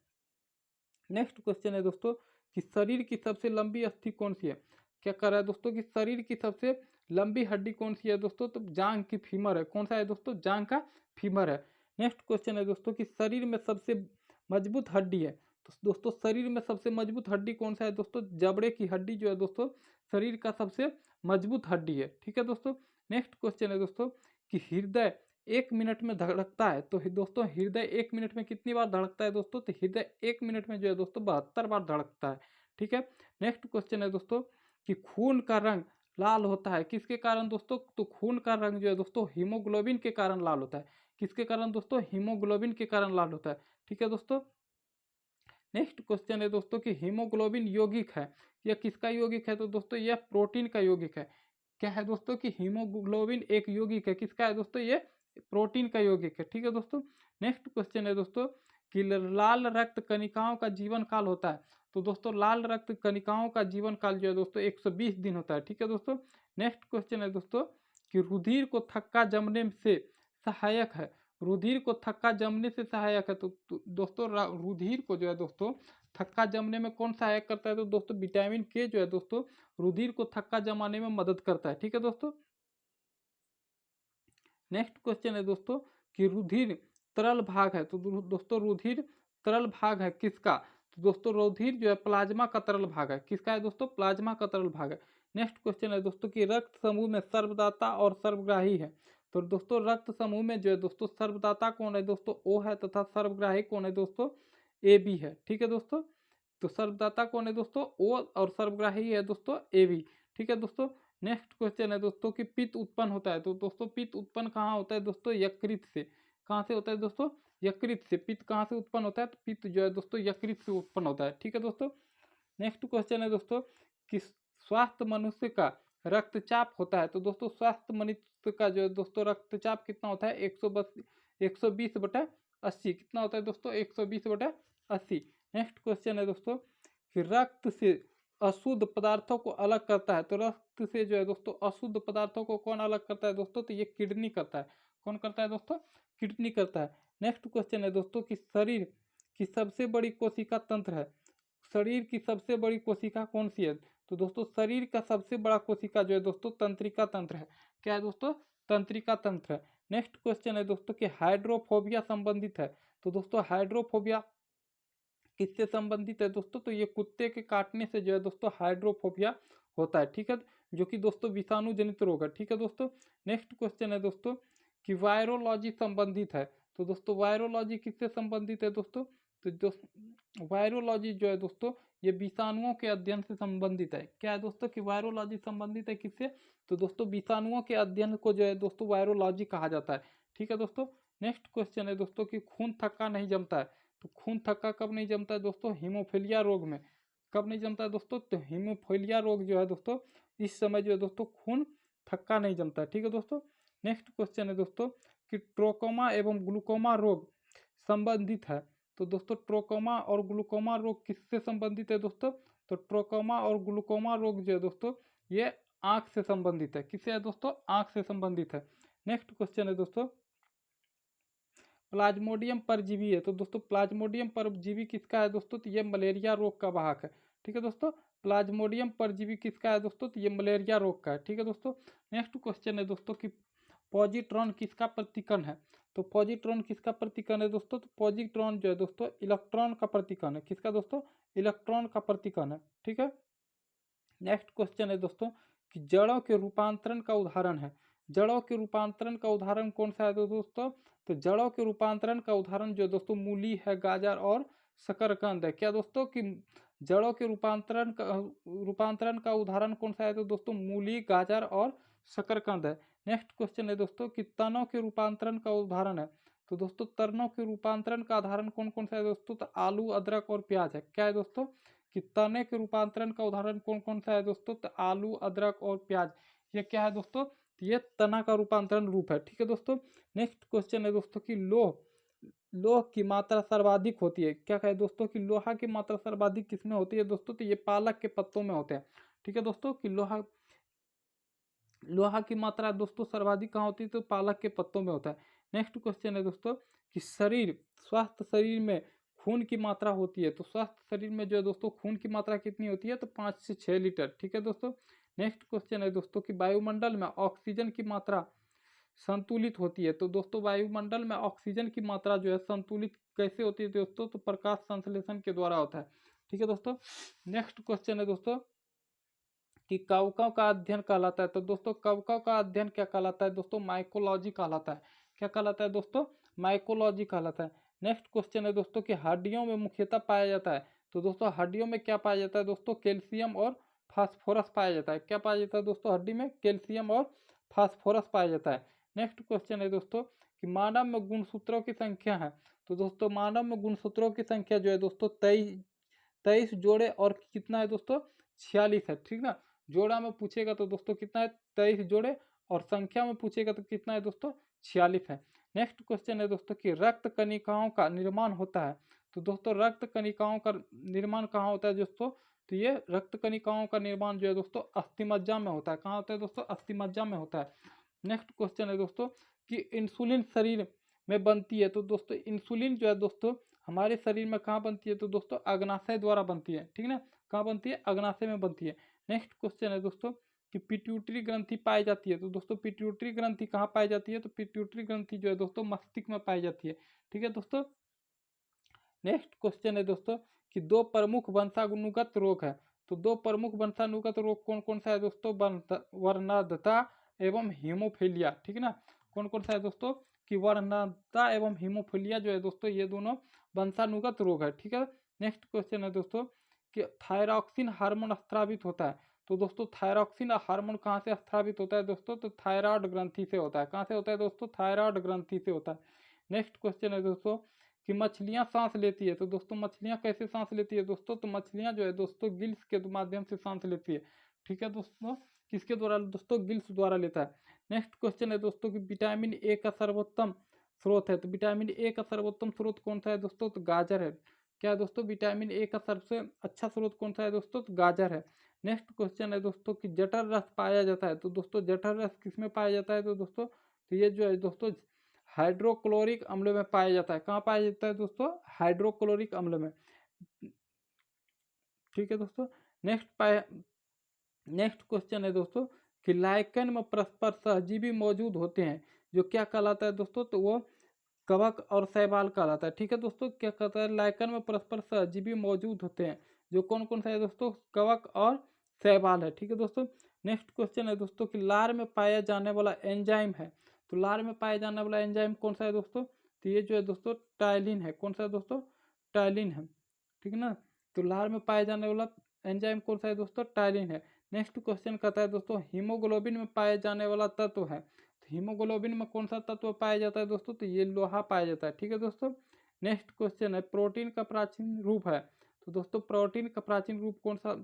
नेक्स्ट क्वेश्चन है दोस्तों कि शरीर की सबसे लंबी अस्थि कौन सी है? क्या कर रहा है दोस्तों कि शरीर की सबसे लंबी हड्डी कौन सी है दोस्तों? तो जांग की फीमर है। कौन सा है दोस्तों? जांग का फीमर है। नेक्स्ट क्वेश्चन है दोस्तों कि शरीर में सबसे मजबूत हड्डी है। तो दोस्तों शरीर में सबसे मजबूत हड्डी कौन सा है दोस्तों? जबड़े की हड्डी जो है दोस्तों शरीर का सबसे मजबूत हड्डी है। ठीक है दोस्तों। नेक्स्ट क्वेश्चन है दोस्तों कि हृदय 1 मिनट में धड़कता है। तो दोस्तों हृदय 1 मिनट में कितनी बार धड़कता है दोस्तों? तो हृदय 1 मिनट में जो है दोस्तों 72 बार धड़कता है। ठीक है। नेक्स्ट क्वेश्चन है दोस्तों कि खून का रंग लाल होता है किसके कारण दोस्तों? तो खून का रंग जो है दोस्तों हीमोग्लोबिन के कारण लाल होता है। किसके कारण दोस्तों? हीमोग्लोबिन के कारण लाल होता है। ठीक है दोस्तों। नेक्स्ट क्वेश्चन है दोस्तों कि हीमोग्लोबिन यौगिक है। यह किसका यौगिक है? तो दोस्तों यह प्रोटीन का यौगिक है। क्या है दोस्तों कि हीमोग्लोबिन एक यौगिक है। किसका है दोस्तों? ये प्रोटीन का यौगिक है। ठीक है दोस्तों। नेक्स्ट क्वेश्चन है दोस्तों कि लाल रक्त कणिकाओं का जीवन काल होता है। तो दोस्तों लाल रक्त कणिकाओं का जीवन काल जो है दोस्तों 120 दिन होता है। ठीक है दोस्तों। नेक्स्ट क्वेश्चन है दोस्तों कि रुधिर को थक्का जमने से सहायक है। रुधिर को थक्का जमने से सहायक है। तो दोस्तों रुधिर को जो है दोस्तों थक्का जमने में कौन सहायक करता है? तो दोस्तों विटामिन के जो है दोस्तों रुधिर को थक्का जमाने में मदद करता है। ठीक है दोस्तों। नेक्स्ट क्वेश्चन है दोस्तों कि रुधिर तरल भाग है। तो दोस्तों रुधिर तरल भाग है किसका? तो दोस्तों रुधिर जो है प्लाज्मा का तरल भाग है। किसका है दोस्तों? प्लाज्मा का तरल भाग है। नेक्स्ट क्वेश्चन है दोस्तों कि रक्त समूह में सर्वदाता और सर्वग्राही है। तो दोस्तों रक्त समूह में जो है दोस्तों सर्वदाता कौन है दोस्तों? ओ है तथा सर्वग्राही कौन है दोस्तों? ए बी है। ठीक है दोस्तों। तो सर्वदाता कौन है दोस्तों? ओ और सर्वग्राही है दोस्तों ए बी। ठीक है दोस्तों। नेक्स्ट क्वेश्चन है दोस्तों कि पित्त उत्पन्न होता है। तो दोस्तों पित्त उत्पन्न कहाँ होता है दोस्तों? यकृत से। कहाँ से होता है दोस्तों? यकृत से। पित्त कहाँ से उत्पन्न होता है? तो पित्त जो है दोस्तों यकृत से उत्पन्न होता है। ठीक है दोस्तों। नेक्स्ट क्वेश्चन है दोस्तों कि स्वास्थ्य मनुष्य का रक्तचाप होता है। तो दोस्तों स्वास्थ्य मनुष्य का जो है दोस्तों रक्तचाप कितना होता है? 120/80। कितना होता है दोस्तों? 120/80। नेक्स्ट क्वेश्चन है दोस्तों कि रक्त से अशुद्ध पदार्थों को अलग करता है। तो रक्त से जो है दोस्तों अशुद्ध पदार्थों को कौन अलग करता है दोस्तों? तो ये किडनी करता है। कौन करता है दोस्तों? किडनी करता है। नेक्स्ट क्वेश्चन है दोस्तों कि शरीर की सबसे बड़ी कोशिका तंत्र है। शरीर की सबसे बड़ी कोशिका कौन सी है? तो दोस्तों शरीर का सबसे बड़ा कोशिका जो है दोस्तों तंत्रिका तंत्र है। क्या है दोस्तों? तंत्रिका तंत्र है। नेक्स्ट क्वेश्चन है दोस्तों कि हाइड्रोफोबिया संबंधित है। तो दोस्तों हाइड्रोफोबिया किससे संबंधित है दोस्तों? तो ये कुत्ते के काटने से जो है दोस्तों हाइड्रोफोबिया होता है। ठीक है। जो कि दोस्तों विषाणु जनित रोग है। ठीक है दोस्तों। नेक्स्ट क्वेश्चन है दोस्तों कि वायरोलॉजी संबंधित है। तो दोस्तों वायरोलॉजी किससे संबंधित है दोस्तों? तो दोस्तों वायरोलॉजी जो है दोस्तों ये विषाणुओं के अध्ययन से संबंधित है। क्या है दोस्तों कि वायरोलॉजी संबंधित है किससे? तो दोस्तों विषाणुओं के अध्ययन को जो है दोस्तों वायरोलॉजी कहा जाता है। ठीक है दोस्तों। नेक्स्ट क्वेश्चन है दोस्तों कि खून थक्का नहीं जमता है। तो खून थक्का कब नहीं जमता है दोस्तों? हीमोफीलिया रोग में। कब नहीं जमता है दोस्तों? तो हीमोफीलिया रोग जो है दोस्तों इस समय जो है दोस्तों खून थक्का नहीं जमता है। ठीक है दोस्तों। नेक्स्ट क्वेश्चन है दोस्तों कि ट्रोकोमा एवं ग्लूकोमा रोग संबंधित है। तो दोस्तों ट्रोकोमा और ग्लूकोमा रोग किससे संबंधित है दोस्तों? तो ट्रोकोमा और ग्लूकोमा रोग जो है दोस्तों ये आंख से संबंधित है। किससे है दोस्तों? आंख से संबंधित है। नेक्स्ट क्वेश्चन है दोस्तों प्लाज्मोडियम परजीवी है। तो दोस्तों प्लाज्मोडियम परजीवी किसका है दोस्तों? तो ये मलेरिया रोग का वाहक है। ठीक है दोस्तों। प्लाज्मोडियम परजीवी किसका है दोस्तों? तो ये मलेरिया रोग का है। ठीक है दोस्तों। नेक्स्ट क्वेश्चन है दोस्तों कि पॉजिट्रॉन किसका प्रतिकण है? तो पॉजिट्रॉन किसका प्रतिकण है दोस्तों? तो पॉजिट्रॉन जो है दोस्तों इलेक्ट्रॉन का प्रतिकण है। किसका दोस्तों? इलेक्ट्रॉन का प्रतिकण है। ठीक है। नेक्स्ट क्वेश्चन है दोस्तों कि जड़ों के रूपांतरण का उदाहरण है। जड़ों के रूपांतरण का उदाहरण कौन सा है दोस्तों? तो जड़ों के रूपांतरण का उदाहरण जो दोस्तों मूली है, गाजर और शकरकंद है। क्या दोस्तों कि जड़ों के रूपांतरण का उदाहरण कौन सा है? तो दोस्तों मूली, गाजर और शकरकंद है। नेक्स्ट क्वेश्चन है दोस्तों कि तनों के रूपांतरण का उदाहरण है। तो दोस्तों तनों के रूपांतरण का उदाहरण कौन कौन सा है दोस्तों? तो आलू, अदरक और प्याज है। क्या है दोस्तों कि तने के रूपांतरण का उदाहरण कौन कौन सा है दोस्तों? तो आलू, अदरक और प्याज ये क्या है दोस्तों, ये तना का रूपांतरण रूप है। ठीक है दोस्तों। नेक्स्ट क्वेश्चन है दोस्तों कि लोह की मात्रा सर्वाधिक होती है। क्या कहे दोस्तों कि लोहा की मात्रा सर्वाधिक किसमें होती है दोस्तों, तो ये पालक के पत्तों में होते हैं। ठीक है दोस्तों कि लोहा की मात्रा दोस्तों सर्वाधिक कहाँ होती है, तो पालक के पत्तों में होता है। नेक्स्ट क्वेश्चन है दोस्तों कि स्वस्थ शरीर में खून की मात्रा होती है, तो स्वस्थ शरीर में जो है दोस्तों खून की मात्रा कितनी होती है, तो 5 से 6 लीटर। ठीक है दोस्तों। नेक्स्ट क्वेश्चन है दोस्तों कि वायुमंडल में ऑक्सीजन की मात्रा संतुलित होती है, तो दोस्तों वायुमंडल में ऑक्सीजन की मात्रा जो है संतुलित कैसे होती है दोस्तों, तो प्रकाश संश्लेषण के द्वारा होता है। ठीक है दोस्तों। नेक्स्ट क्वेश्चन है दोस्तों कि कवकों का अध्ययन कहलाता है, तो दोस्तों कवकों का अध्ययन क्या कहलाता है दोस्तों, माइकोलॉजी कहलाता है। क्या कहलाता है दोस्तों, माइकोलॉजी कहलाता है। नेक्स्ट क्वेश्चन है दोस्तों कि हड्डियों में मुख्यतः पाया जाता है, तो दोस्तों हड्डियों में क्या पाया जाता है दोस्तों, कैल्शियम और फास्फोरस पाया जाता है। क्या पाया जाता है दोस्तों, हड्डी में कैल्शियम और फास्फोरस पाया जाता है। नेक्स्ट क्वेश्चन है दोस्तों कि मानव में गुणसूत्रों की संख्या है, तो दोस्तों मानव में गुणसूत्रों की संख्या जो है दोस्तों 23 जोड़े और कितना है दोस्तों, 46 है। ठीक ना, जोड़ा में पूछेगा तो दोस्तों कितना है, 23 जोड़े, और संख्या में पूछेगा तो कितना है दोस्तों, 46 है। नेक्स्ट क्वेश्चन है दोस्तों कि रक्त कणिकाओं का निर्माण होता है, तो दोस्तों रक्त कणिकाओं का निर्माण कहाँ होता है दोस्तों, तो ये रक्त कणिकाओं का निर्माण जो है दोस्तों अस्थिमज्जा में होता है। कहाँ होता है दोस्तों, अस्थिमज्जा में होता है। नेक्स्ट क्वेश्चन है दोस्तों कि इंसुलिन शरीर में बनती है, तो दोस्तों इंसुलिन जो है दोस्तों हमारे शरीर में कहाँ बनती है, तो दोस्तों अग्नाशय द्वारा बनती है। ठीक ना, कहाँ बनती है, अग्नाशय में बनती है। नेक्स्ट क्वेश्चन है दोस्तों कि पिट्यूटरी ग्रंथि पाई जाती है, तो दोस्तों पिट्यूटरी ग्रंथि कहाँ पाई जाती है, तो पिट्यूटरी ग्रंथि जो है दोस्तों मस्तिष्क में पाई जाती है। ठीक है दोस्तों। नेक्स्ट क्वेश्चन है दोस्तों कि दो प्रमुख वंशानुगत रोग है, तो दो प्रमुख वंशानुगत रोग कौन कौन सा है दोस्तों, वर्णदता एवं हीमोफीलिया। ठीक है ना, कौन कौन सा है दोस्तों कि वर्णदता एवं हीमोफीलिया जो है दोस्तों ये दोनों वंशानुगत रोग है। ठीक है। नेक्स्ट क्वेश्चन है दोस्तों कि थायरॉक्सिन हार्मोन स्रावित होता है, तो दोस्तों थायरॉक्सिन हार्मोन कहाँ से स्रावित होता है दोस्तों, तो थायराइड ग्रंथि से होता है। कहाँ से होता है दोस्तों, थायराइड ग्रंथि से होता है। नेक्स्ट क्वेश्चन है दोस्तों कि मछलियां सांस लेती है, तो दोस्तों मछलियां कैसे सांस लेती है दोस्तों, तो मछलियां जो है दोस्तों गिल्स के माध्यम से सांस लेती है। ठीक है दोस्तों, किसके द्वारा दोस्तों, गिल्स द्वारा लेता है। नेक्स्ट क्वेश्चन है दोस्तों कि विटामिन ए का सर्वोत्तम स्रोत है, तो विटामिन ए का सर्वोत्तम स्रोत कौन सा है दोस्तों, तो गाजर है। क्या है दोस्तों, विटामिन ए का सबसे अच्छा स्रोत कौन सा है दोस्तों, तो गाजर है। नेक्स्ट क्वेश्चन है दोस्तों कि जठर रस पाया जाता है, तो दोस्तों जठर रस किसमें पाया जाता है, तो दोस्तों तो ये जो है दोस्तों हाइड्रोक्लोरिक अम्ल में पाया जाता है। कहाँ पाया जाता है दोस्तों, हाइड्रोक्लोरिक अम्ल में। ठीक है दोस्तों। नेक्स्ट क्वेश्चन है दोस्तों कि लाइकन में परस्पर सहजीवी मौजूद होते हैं, जो क्या कहलाता है दोस्तों, तो वो कवक और शैवाल कहलाता है। ठीक है दोस्तों, क्या कहता है, लाइकन में परस्पर सहजीवी मौजूद होते हैं, जो कौन कौन सा है दोस्तों, कवक और शैवाल है। ठीक है दोस्तों। नेक्स्ट क्वेश्चन है दोस्तों कि लार में पाया जाने वाला एंजाइम है, तो लार में पाया जाने वाला एंजाइम कौन सा है दोस्तों, तो ये जो है दोस्तों टाइलिन है। कौन सा है दोस्तों, टाइलिन है। ठीक है ना, तो लार में पाया जाने वाला एंजाइम कौन सा है दोस्तों, टाइलिन है। नेक्स्ट क्वेश्चन कहता है दोस्तों हीमोग्लोबिन में पाया जाने वाला तत्व है, तो हीमोग्लोबिन में कौन सा तत्व पाया जाता है दोस्तों, तो ये लोहा पाया जाता है। ठीक है दोस्तों। नेक्स्ट क्वेश्चन है प्रोटीन का प्राचीन रूप है, तो दोस्तों प्रोटीन का प्राचीन रूप कौन सा,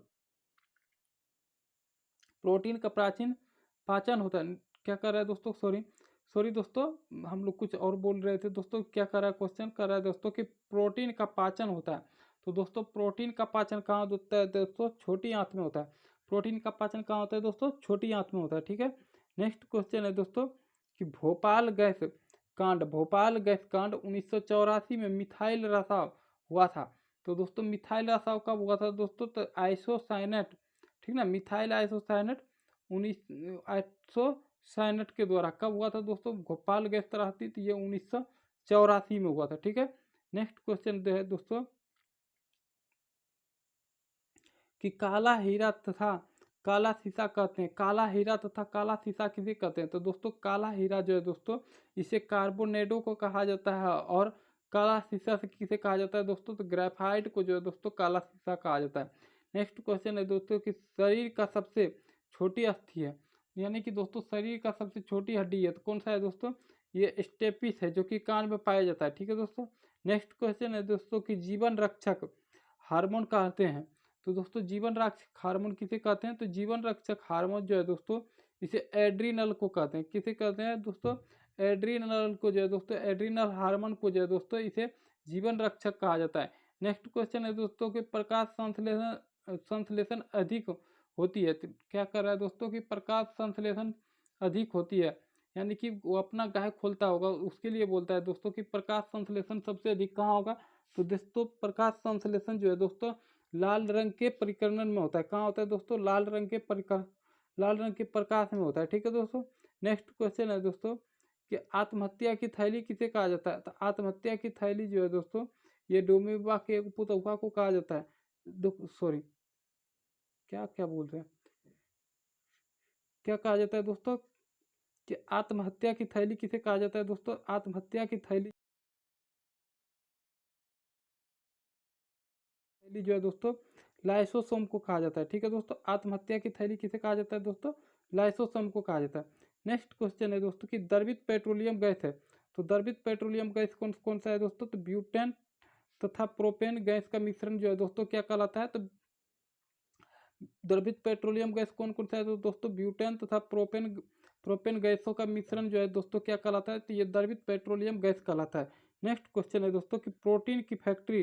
प्रोटीन का प्राचीन पाचन होता है। क्या कर रहा है दोस्तों, सॉरी सॉरी दोस्तों, हम लोग कुछ और बोल रहे थे दोस्तों। क्या कर रहा है, क्वेश्चन कर रहा है दोस्तों कि प्रोटीन का पाचन होता है, तो दोस्तों प्रोटीन का पाचन कहाँ होता है दोस्तों, छोटी आंत में होता है। प्रोटीन का पाचन कहाँ होता है दोस्तों, छोटी आंत में होता है। ठीक है। नेक्स्ट क्वेश्चन है दोस्तों कि भोपाल गैस कांड 1984 में मिथाइल रसाव हुआ था, तो दोस्तों मिथाइल रसाव कब हुआ था दोस्तों, तो आइसोसाइनेट, ठीक ना, मिथाइल आइसोसाइनेट 19 के द्वारा कब हुआ था दोस्तों, भोपाल गैस त्रासदी, तो ये 1984 में हुआ था। ठीक है। नेक्स्ट क्वेश्चन है दोस्तों कि काला हीरा तथा काला शीशा कहते हैं, काला हीरा तथा काला शीशा किसे कहते हैं, तो दोस्तों काला हीरा जो है दोस्तों इसे कार्बोनेडो को कहा जाता है, और काला शीशा से किसे कहा जाता है दोस्तों, तो ग्रेफाइट को जो है दोस्तों काला शीशा कहा जाता है। नेक्स्ट क्वेश्चन है दोस्तों कि शरीर का सबसे छोटी अस्थि है, यानी कि दोस्तों शरीर का सबसे छोटी हड्डी है, तो कौन सा है दोस्तों, ये स्टेपिस है, जो कि कान में पाया जाता है। ठीक है दोस्तों। नेक्स्ट क्वेश्चन है दोस्तों कि जीवन रक्षक हार्मोन कहते हैं, तो दोस्तों जीवन रक्षक हार्मोन किसे कहते हैं, तो जीवन रक्षक हार्मोन जो है दोस्तों इसे एड्रीनल को कहते हैं। किसे कहते हैं दोस्तों? एड्रीनल को जो है दोस्तों, एड्रीनल हार्मोन को जो है दोस्तों, इसे जीवन रक्षक कहा जाता है। नेक्स्ट क्वेश्चन है दोस्तों कि प्रकाश संश्लेषण अधिक होती है, तो क्या कर रहा है दोस्तों कि प्रकाश संश्लेषण अधिक होती है, यानी कि वो अपना गाय खोलता होगा, उसके लिए बोलता है दोस्तों कि प्रकाश संश्लेषण सबसे अधिक कहाँ होगा। तो दोस्तों प्रकाश संश्लेषण जो है दोस्तों लाल रंग के परिकरण में होता है। कहाँ होता है दोस्तों? लाल रंग के प्रकाश में होता है। ठीक है दोस्तों। नेक्स्ट क्वेश्चन है दोस्तों कि आत्महत्या की थैली किसे कहा जाता है? तो आत्महत्या की थैली जो है दोस्तों, ये डोमेबा के एक उपतौफा को कहा जाता है। सॉरी, क्या क्या बोल रहे हैं, क्या कहा जाता है दोस्तों कि आत्महत्या की थैली किसे कहा जाता है दोस्तों? आत्महत्या की थैली जो है दोस्तों लाइसोसोम को कहा जाता है। ठीक है दोस्तों। आत्महत्या की थैली किसे कहा जाता है दोस्तों? लाइसोसोम को कहा जाता है। नेक्स्ट क्वेश्चन है दोस्तों कि द्रवित पेट्रोलियम गैस है, तो द्रवित पेट्रोलियम गैस कौन कौन सा है दोस्तों? तो ब्यूटेन तथा प्रोपेन गैस का मिश्रण जो है दोस्तों क्या कहलाता है? तो द्रवित पेट्रोलियम गैस कौन कौन सा है? तो दोस्तों ब्यूटेन तथा प्रोपेन गैसों का मिश्रण जो है दोस्तों क्या कहलाता है? तो ये द्रवित पेट्रोलियम गैस कहलाता है। नेक्स्ट क्वेश्चन है दोस्तों कि प्रोटीन की फैक्ट्री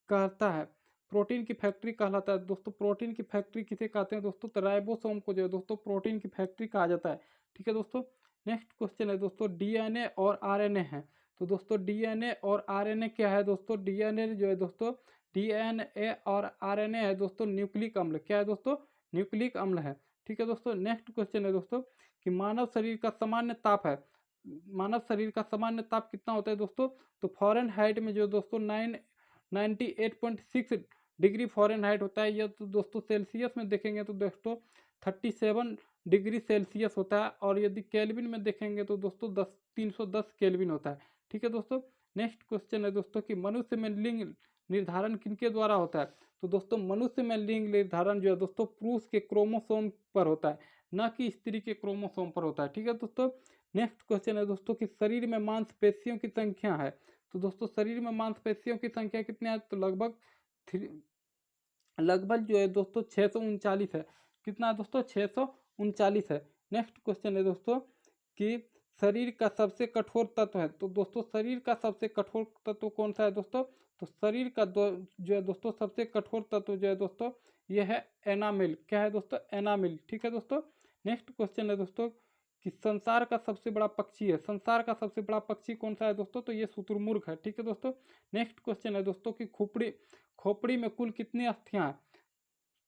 कहता है, प्रोटीन की फैक्ट्री कहलाता है दोस्तों। प्रोटीन की फैक्ट्री किसे कहते हैं दोस्तों? तो राइबोसोम को जो है दोस्तों प्रोटीन की फैक्ट्री कहा जाता है। ठीक है दोस्तों। नेक्स्ट क्वेश्चन है दोस्तों डीएनए और आरएनए है, तो दोस्तों डीएनए और आरएनए क्या है दोस्तों? डीएनए जो है दोस्तों, डीएनए और आरएनए है दोस्तों न्यूक्लिक अम्ल। क्या है दोस्तों? न्यूक्लिक अम्ल है। ठीक है दोस्तों। नेक्स्ट क्वेश्चन है दोस्तों कि मानव शरीर का सामान्य ताप है, मानव शरीर का सामान्य ताप कितना होता है दोस्तों? तो फ़ारेनहाइट में जो दोस्तों 98.6 डिग्री फ़ारेनहाइट होता है। यह तो दोस्तों सेल्सियस में देखेंगे तो दोस्तों 37 डिग्री सेल्सियस होता है, और यदि केल्विन में देखेंगे तो दोस्तों 310 केल्विन होता है। ठीक है दोस्तों। नेक्स्ट क्वेश्चन है दोस्तों कि मनुष्य में लिंग निर्धारण किनके द्वारा होता है? तो दोस्तों मनुष्य में लिंग निर्धारण जो है दोस्तों पुरुष के क्रोमोसोम पर होता है, न कि स्त्री के क्रोमोसोम पर होता है। ठीक है दोस्तों। नेक्स्ट क्वेश्चन है दोस्तों कि शरीर में मांसपेशियों की संख्या है, तो दोस्तों शरीर में मांसपेशियों की संख्या कितनी है? तो लगभग जो है दोस्तों 639 है। कितना है दोस्तों? 639 है। नेक्स्ट क्वेश्चन है दोस्तों कि शरीर का सबसे कठोर तत्व है, तो दोस्तों शरीर का सबसे कठोर तत्व कौन सा है दोस्तों? तो शरीर का जो है दोस्तों सबसे कठोर तत्व जो है दोस्तों यह है एनामिल। क्या है दोस्तों? एनामिल। ठीक है दोस्तों। नेक्स्ट क्वेश्चन है दोस्तों कि संसार का सबसे बड़ा पक्षी है, संसार का सबसे बड़ा पक्षी कौन सा है दोस्तों? तो ये शुतुरमुर्ग है। ठीक है दोस्तों। नेक्स्ट क्वेश्चन है दोस्तों कि खोपड़ी में कुल कितनी अस्थियां हैं?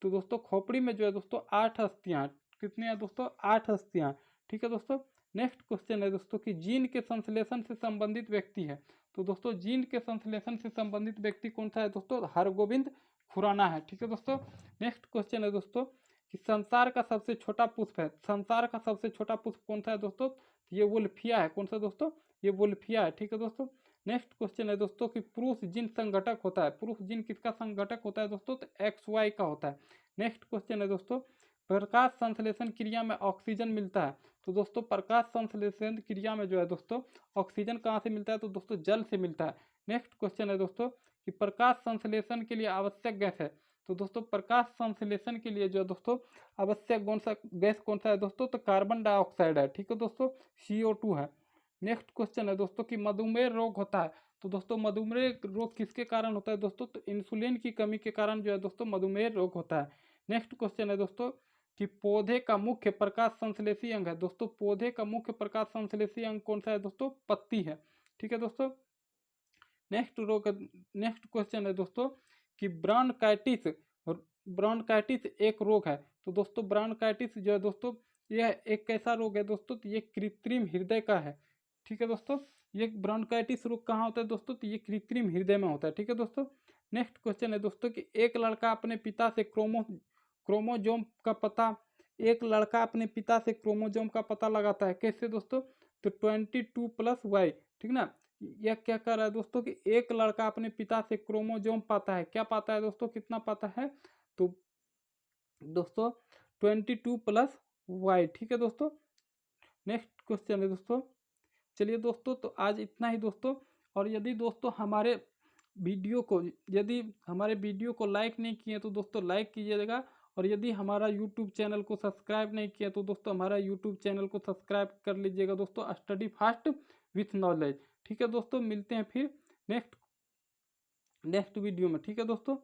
तो दोस्तों खोपड़ी में जो है दोस्तों 8 अस्थियां हैं। कितनी है दोस्तों? 8 अस्थियां। ठीक है दोस्तों। नेक्स्ट क्वेश्चन है दोस्तों कि जीन के संश्लेषण से संबंधित व्यक्ति है, तो दोस्तों जीन के संश्लेषण से संबंधित व्यक्ति कौन सा है दोस्तों? हरगोविंद खुराना है। ठीक है दोस्तों। नेक्स्ट क्वेश्चन है दोस्तों कि संसार का सबसे छोटा पुष्प है, संसार का सबसे छोटा पुष्प कौन सा है दोस्तों? ये वुल्फिया है। कौन सा दोस्तों? ये वुल्फिया है। ठीक है दोस्तों। नेक्स्ट क्वेश्चन है दोस्तों कि पुरुष जिन संघटक होता है, पुरुष जिन किसका संघटक होता है दोस्तों? तो XY का होता है। नेक्स्ट क्वेश्चन है दोस्तों प्रकाश संश्लेषण क्रिया में ऑक्सीजन मिलता है, तो दोस्तों प्रकाश संश्लेषण क्रिया में जो है दोस्तों ऑक्सीजन कहाँ से मिलता है? तो दोस्तों जल से मिलता है। नेक्स्ट क्वेश्चन है दोस्तों कि प्रकाश संश्लेषण के लिए आवश्यक गैस है, तो दोस्तों प्रकाश संश्लेषण के लिए जो है दोस्तों आवश्यक कौन सा गैस कौन सा है दोस्तों? तो कार्बन डाइऑक्साइड है। ठीक है दोस्तों। CO2 है। नेक्स्ट क्वेश्चन है दोस्तों कि मधुमेह रोग होता है, तो दोस्तों मधुमेह रोग किसके कारण होता है दोस्तों? तो इंसुलिन की कमी के कारण जो है दोस्तों मधुमेह रोग होता है। नेक्स्ट क्वेश्चन है दोस्तों कि पौधे का मुख्य प्रकाश संश्लेषी अंग है, दोस्तों पौधे का मुख्य प्रकाश संश्लेषी अंग कौन सा है दोस्तों? पत्ती है। ठीक है दोस्तों। नेक्स्ट क्वेश्चन है दोस्तों कि ब्रॉन्काइटिस एक रोग है, तो दोस्तों ब्रॉन्काइटिस जो है दोस्तों यह एक कैसा रोग है दोस्तों? तो ये कृत्रिम हृदय का है। ठीक है दोस्तों। ये ब्रॉन्काइटिस रोग कहाँ होता है दोस्तों? तो ये कृत्रिम हृदय में होता है। ठीक है दोस्तों। नेक्स्ट क्वेश्चन है दोस्तों कि एक लड़का अपने पिता से क्रोमोजोम का पता एक लड़का अपने पिता से क्रोमोजोम का पता लगाता है, कैसे दोस्तों? तो 22+Y। ठीक ना। यह क्या कर रहा है दोस्तों कि एक लड़का अपने पिता से क्रोमोजोम पाता है, क्या पाता है दोस्तों? कितना पाता है? तो दोस्तों 22+Y। ठीक है दोस्तों। नेक्स्ट क्वेश्चन है दोस्तों, चलिए दोस्तों तो आज इतना ही दोस्तों। और यदि दोस्तों हमारे वीडियो को लाइक नहीं किए तो दोस्तों लाइक कीजिएगा, और यदि हमारा यूट्यूब चैनल को सब्सक्राइब नहीं किया तो दोस्तों हमारा यूट्यूब चैनल को सब्सक्राइब कर लीजिएगा दोस्तों, स्टडी फास्ट विथ नॉलेज। ठीक है दोस्तों, मिलते हैं फिर नेक्स्ट वीडियो में। ठीक है दोस्तों।